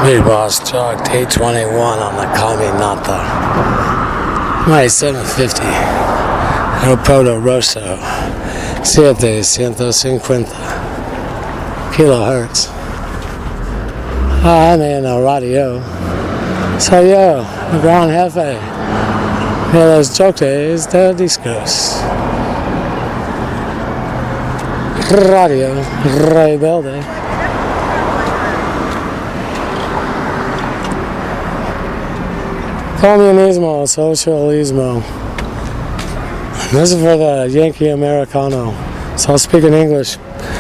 Bigbossjock, T21 on the Caminata. My 750. Aeropuerto Rosso. 750 kilohertz. I'm in a radio. So yo, the Gran Jefe. De los jockeys de discos. Radio Rebelde. Comunismo, socialismo. This is for the Yankee Americano. So I'll speak in English.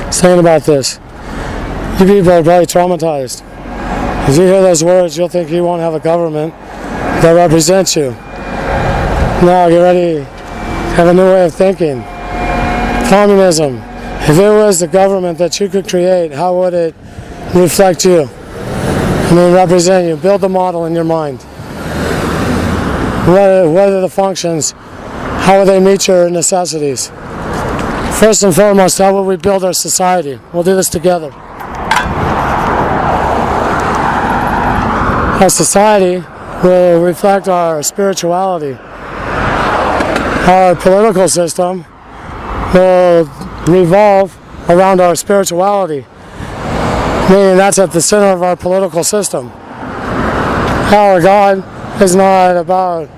Saying about this. You people are probably traumatized. If you hear those words, you'll think you won't have a government that represents you. Now get ready. Have a new way of thinking. Communism. If it was the government that you could create, how would it reflect you? I mean, represent you. Build the model in your mind. What are the functions? How will they meet your necessities? First and foremost, how will we build our society? We'll do this together. Our society will reflect our spirituality. Our political system will revolve around our spirituality, meaning that's at the center of our political system. Our God is not about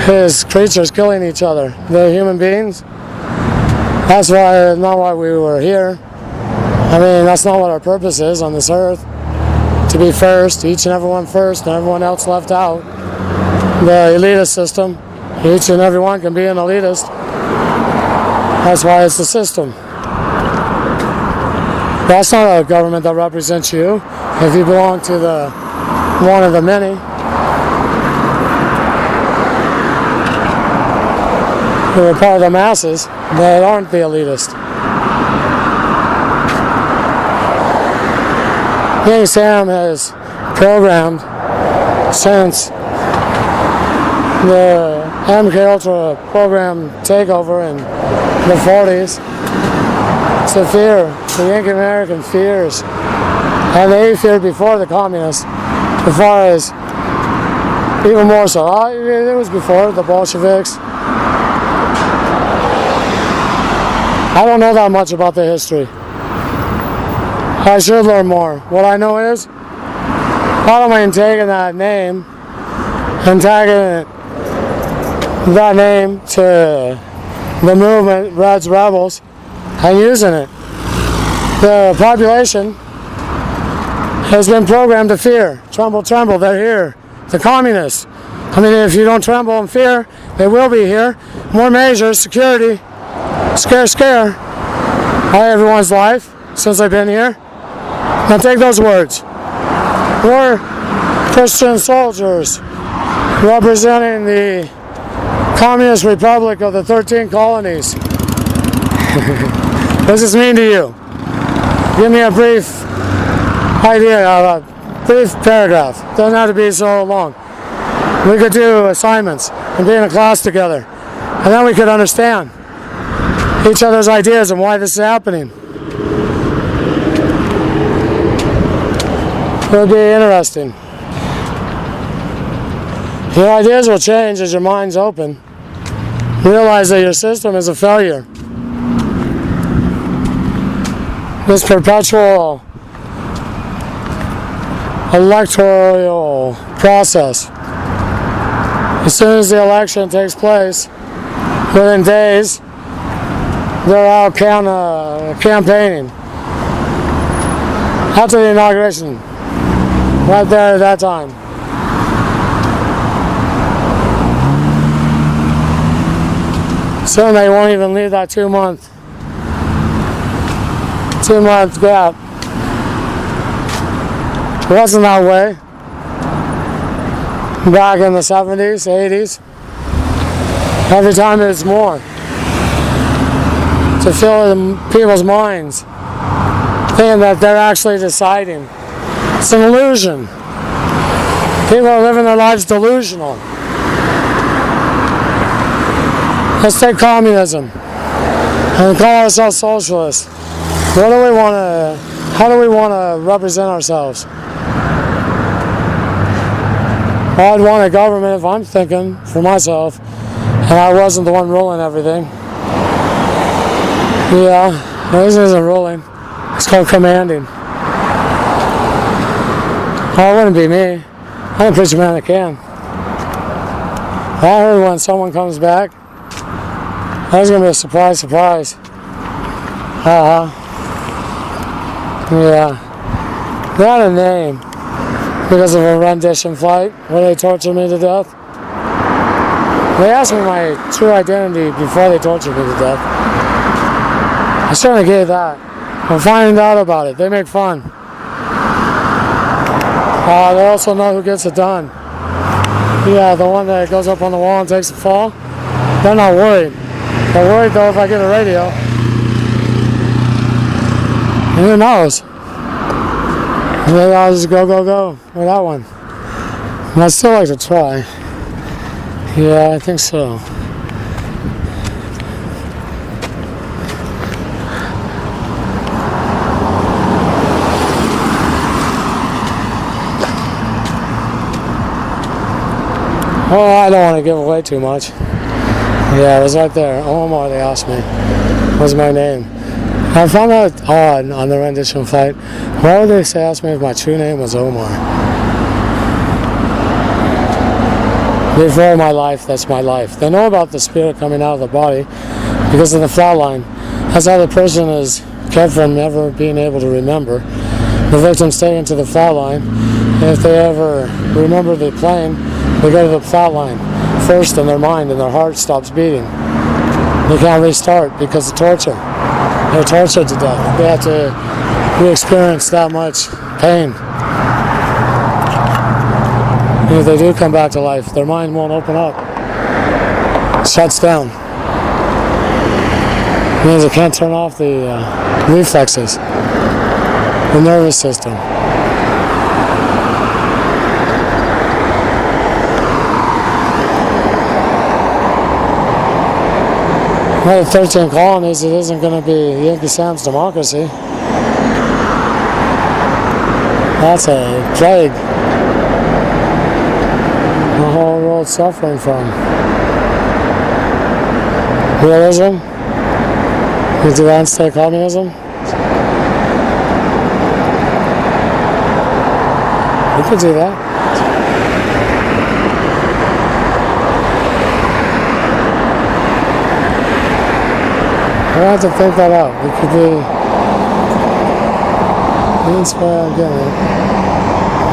his creatures killing each other. The human beings, that's not why we were here. I mean, that's not what our purpose is on this earth. To be first, each and everyone first, and everyone else left out. The elitist system, each and everyone can be an elitist. That's why it's the system. That's not a government that represents you. If you belong to the one of the many, you're a part of the masses that aren't the elitist. Young Sam has programmed since the MK Ultra program takeover in the 40s to fear. The Yankee American fears, and they feared before the communists, as far as even more so. It was before the Bolsheviks. I don't know that much about the history. I should learn more. What I know is, I don't mind taking that name and tagging that name to the movement, Reds Rebels, and using it. The population has been programmed to fear. Tremble, tremble, they're here. The communists. I mean, if you don't tremble and fear, they will be here. More measures, security, scare, scare. Everyone's life since I've been here. Now take those words. We're Christian soldiers representing the Communist Republic of the 13 colonies. What does this mean to you? Give me a brief idea, a brief paragraph. Doesn't have to be so long. We could do assignments and be in a class together. And then we could understand each other's ideas and why this is happening. It would be interesting. Your ideas will change as your mind's open. Realize that your system is a failure. This perpetual electoral process. As soon as the election takes place, within days, they're out campaigning. After the inauguration, right there at that time. Soon they won't even leave that 2 month gap. It wasn't that way back in the 70s, 80s. Every time it's more to fill in people's minds, thinking that they're actually deciding. It's an illusion. People are living their lives delusional. Let's take communism and call ourselves socialists. How do we want to represent ourselves? I'd want a government if I'm thinking for myself, and I wasn't the one ruling everything. Yeah, this isn't ruling. It's called commanding. Oh, it wouldn't be me. I'm a preacher man that can. I heard when someone comes back, that's going to be a surprise. Yeah. They had a name because of a rendition flight where they tortured me to death. They asked me my true identity before they tortured me to death. I certainly gave that. I'm finding out about it. They make fun. They also know who gets it done. Yeah, the one that goes up on the wall and takes the fall. They're not worried. They're worried though if I get a radio. And who knows? Maybe I'll just go with that one. And I'd still like to try. Yeah, I think so. Oh, I don't want to give away too much. Yeah, it was right there. Omar, they asked me. Was my name. I found out odd on the rendition flight. Why would they ask me if my true name was Omar? Before my life, that's my life. They know about the spirit coming out of the body because of the flatline. That's how the person is kept from ever being able to remember. The victims stay into the flatline. If they ever remember the plane, they go to the flatline first in their mind and their heart stops beating. They can't restart because of torture. They're tortured to death. They have to experience that much pain. And if they do come back to life, their mind won't open up. It shuts down. It means it can't turn off the reflexes, the nervous system. Well, the 13 colonies, it isn't going to be Yankee Sam's democracy. That's a plague the whole world's suffering from. Realism? Advanced state communism? We could do that. We'll have to think that out. It could be inspired again.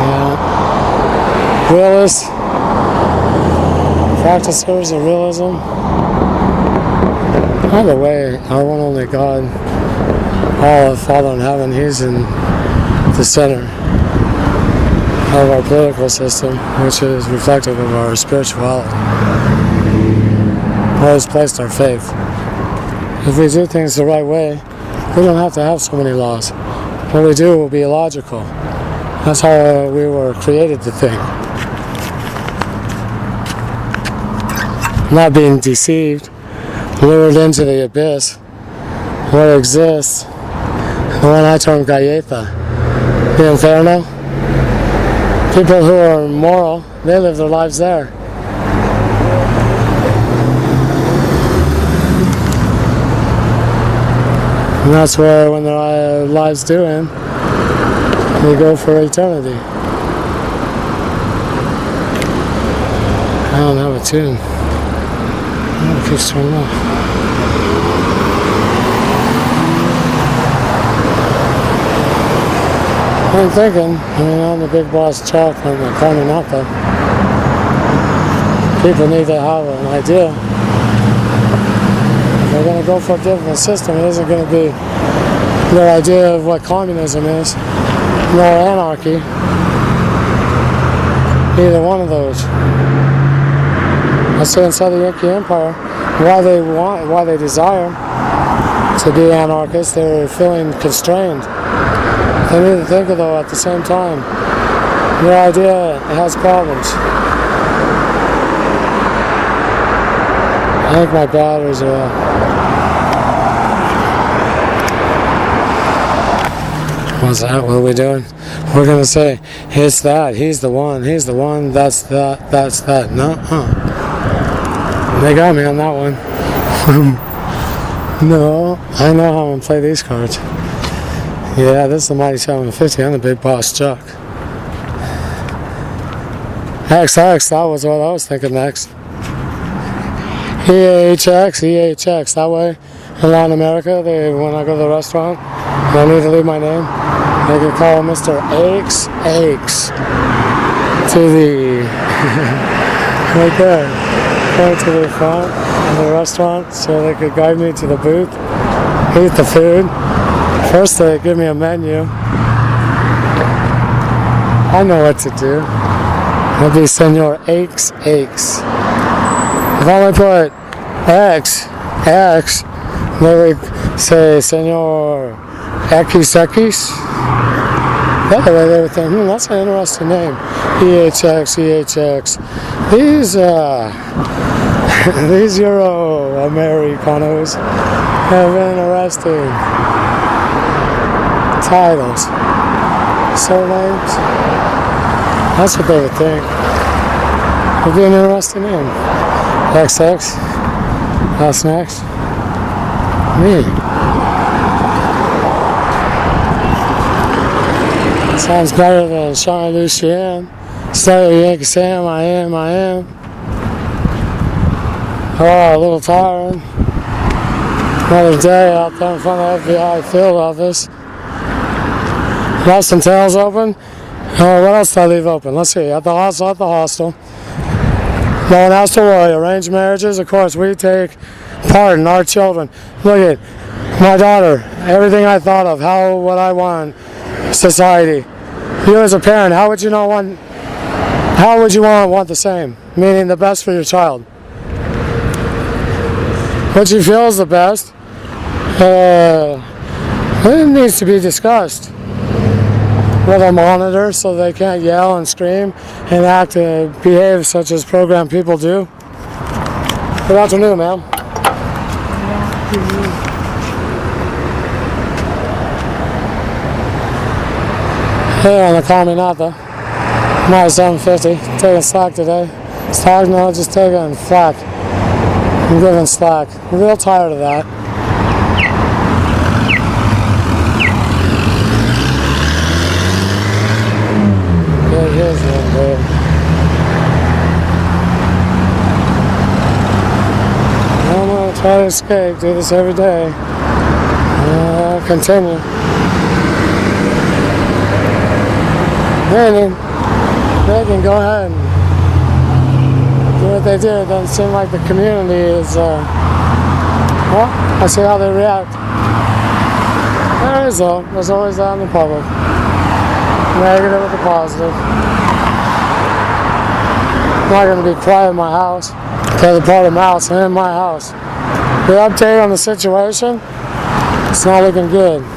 Yeah. Realists, practicers of realism. Either way, our one only God, our Father in heaven, He's in the center of our political system, which is reflective of our spirituality. Where He's placed our faith. If we do things the right way, we don't have to have so many laws. What we do will be illogical. That's how we were created to think. Not being deceived, lured into the abyss, what exists. When I term galleta, the inferno, people who are moral, they live their lives there. And that's where, when their lives do end, they go for eternity. I don't have a tune. Oh, it keeps turning off. I'm thinking, on the Bigbossjock and the Caminata, people need to have an idea. They're going to go for a different system. It isn't going to be their idea of what communism is, nor anarchy. Either one of those. I say inside the Yankee Empire, why they desire to be anarchists, they're feeling constrained. They need to think of, though, at the same time, their idea has problems. I think my batteries are out. What's that? What are we doing? We're gonna say, it's that, he's the one, that's that. No, They got me on that one. No, I know how I'm gonna play these cards. Yeah, this is the Mighty 750. I'm the Bigbossjock. XX, that was what I was thinking next. EHX. That way, in Latin America, when I go to the restaurant, and I need to leave my name, they can call Mr. Aches. To the right there, go to the front of the restaurant, so they could guide me to the booth, eat the food. First, they give me a menu. I know what to do. It'll be Senor Aches. If I only put X, they would say Senor X. That way they would think, that's an interesting name. EHX. These Euro-Americanos have interesting titles. Surnames. That's what they would think. Would be an interesting name. XX. That's next. Me. Sounds better than Sean Lucien. Stay Yankee Sam, I am. Oh, a little tiring. Another day out there in front of the F.B.I. field office. Left some tails open. What else did I leave open? Let's see. At the hostel. No one has to worry. Arranged marriages, of course, we take part in our children. Look at my daughter. Everything I thought of. How would I want society? You as a parent, how would you want the same? Meaning the best for your child. What you feel is the best. It needs to be discussed with a monitor so they can't yell and scream and behave such as programmed people do. Good afternoon, ma'am. Here on the Caminata, my 750, taking slack today. Slack? No, just taking flack. I'm giving slack. I'm real tired of that. Here's one, babe. I'm going to try to escape, do this every day. Continue. Then they can go ahead and do what they do. It doesn't seem like the community is, well, I see how they react. There is though. There's always that in the public. Negative with the positive. I'm not going to be quiet in my house. Tear the part of my house and in my house. The update on the situation, it's not looking good. No.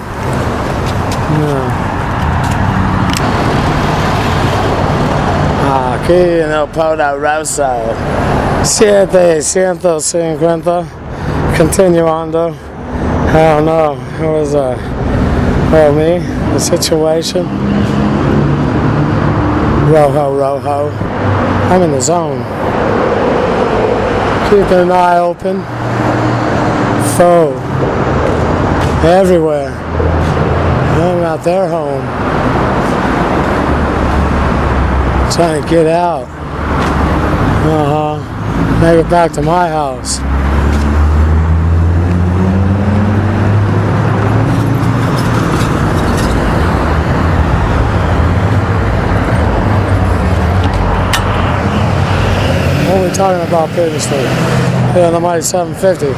Aquí en el Poderoso. 750. Continuando. I don't know. It was me, the situation. Rojo. I'm in the zone. Keeping an eye open. Foe. Everywhere. I'm at their home. Trying to get out. Make it back to my house. What were we talking about previously? Here on the Mighty 750.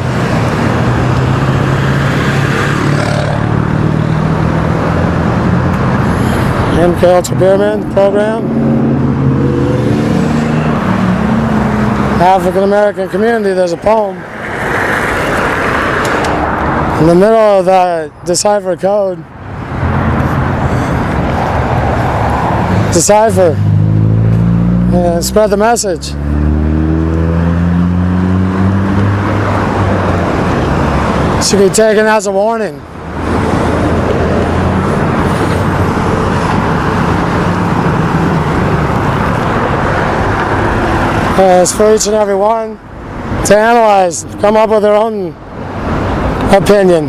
MK Ultra Beerman program. African American community, there's a poem. In the middle of that deciphered code. Decipher. And spread the message. Should be taken as a warning. It's for each and every one to analyze, come up with their own opinion.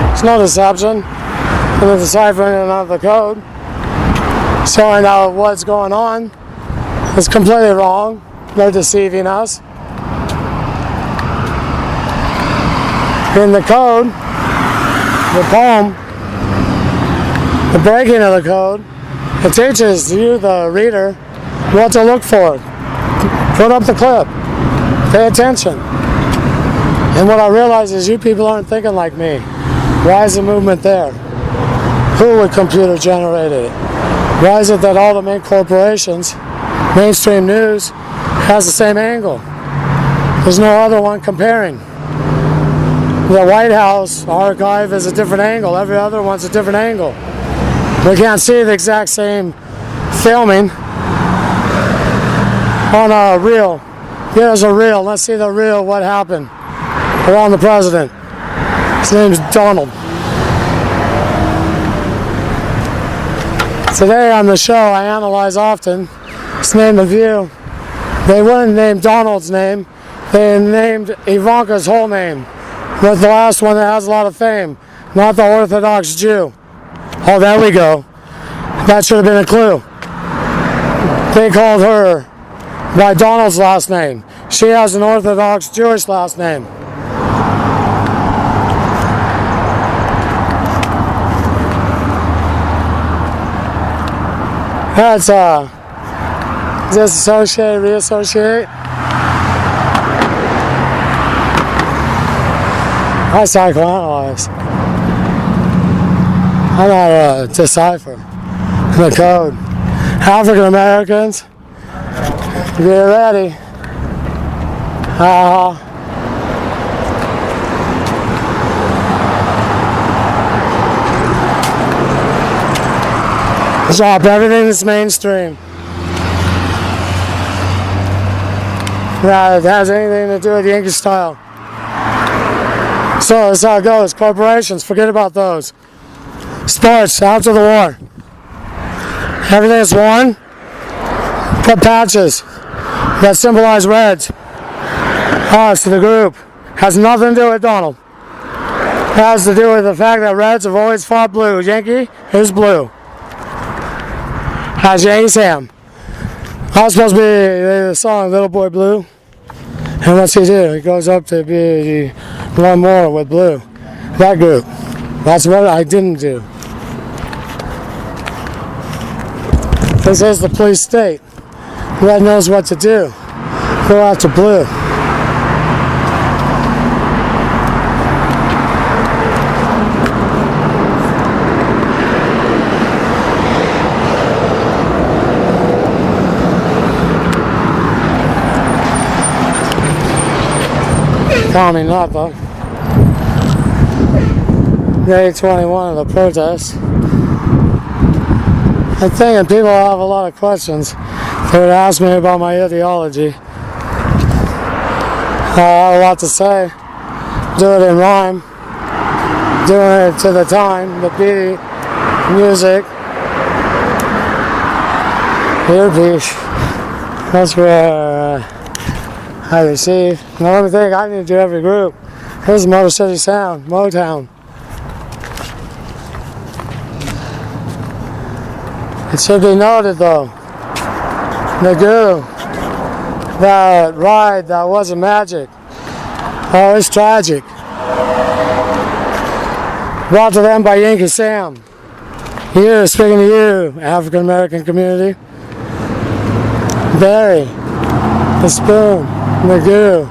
There's no deception in the deciphering of the code. Showing out what's going on is completely wrong. They're deceiving us. In the code, the poem, the breaking of the code, it teaches you, the reader, what to look for. Put up the clip. Pay attention. And what I realize is you people aren't thinking like me. Why is the movement there? Who would computer generate it? Why is it that all the main corporations, mainstream news, has the same angle? There's no other one comparing. The White House archive is a different angle. Every other one's a different angle. We can't see the exact same filming on a reel. Here's a reel. Let's see the reel, what happened around the president. His name's Donald. Today on the show, I analyze often. It's named The View. They wouldn't name Donald's name. They named Ivanka's whole name. But the last one that has a lot of fame, not the Orthodox Jew. Oh, there we go. That should have been a clue. They called her by Donald's last name. She has an Orthodox Jewish last name. That's disassociate, reassociate. I psychoanalyze. I know how to decipher the code. African Americans, get ready. Drop everything that's mainstream. That has anything to do with Yankee style. So that's how it goes. Corporations, forget about those. Sports, after the war. Everything is one. Put patches that symbolize reds. Us, the group. Has nothing to do with Donald. It has to do with the fact that reds have always fought blue. Yankee is blue. Has Yankee Sam. I was supposed to be the song Little Boy Blue. And what's he do? He goes up to be one more with blue. That group. That's what I didn't do. This is the police state. Red knows what to do. Go after blue. Caminata. Day 21 of the protest. I'm thinking people have a lot of questions. They would ask me about my ideology. I have a lot to say. Do it in rhyme. Doing it to the time, the beat, music, earpiece. That's where I receive. The only thing I need to do every group. Here's Motor City Sound, Motown. It should be noted though, the goo, that ride that wasn't magic. Oh, it's tragic. Brought to them by Yankee Sam. You, speaking to you, African American community. Barry, the spoon, the goo.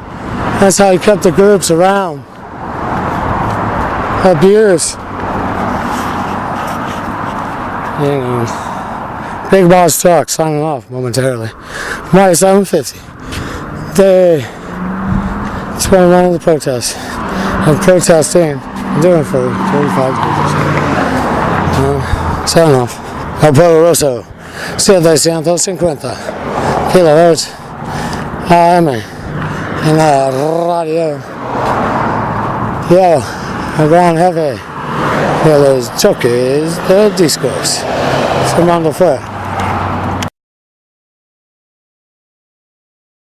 That's how he kept the groups around. Abuse. You know. Bigbossjock signing off momentarily. Mighty 750. Day 21 of the protest. I'm protesting. I'm doing it for 45 days. Signing off. El Poderoso. 750 kilohertz. AM. En la radio. Yo, el gran jefe de los choques de discos. Fernando fue.